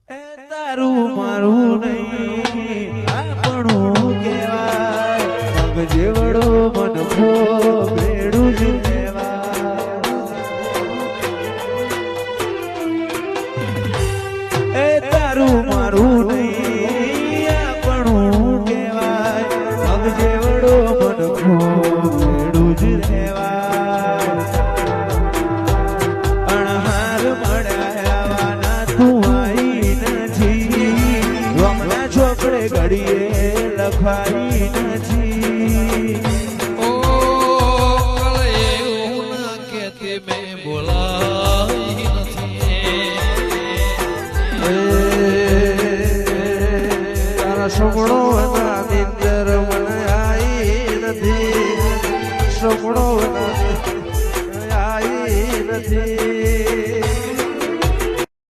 તારું મારું નહીં આપણું કહેવાય મગ જેવડો મન ભો બેડું જ લેવાય તારું મારું નહીં આપણું કહેવાય મગ જેવડો મન ભો બેડું જ લેવાય અણહાર મળ્યા તું ચોપડે ઘડીએ લખાઈ નથી ઓ કલે હું કે તે મે બોલાઈ નથી તારા સમણો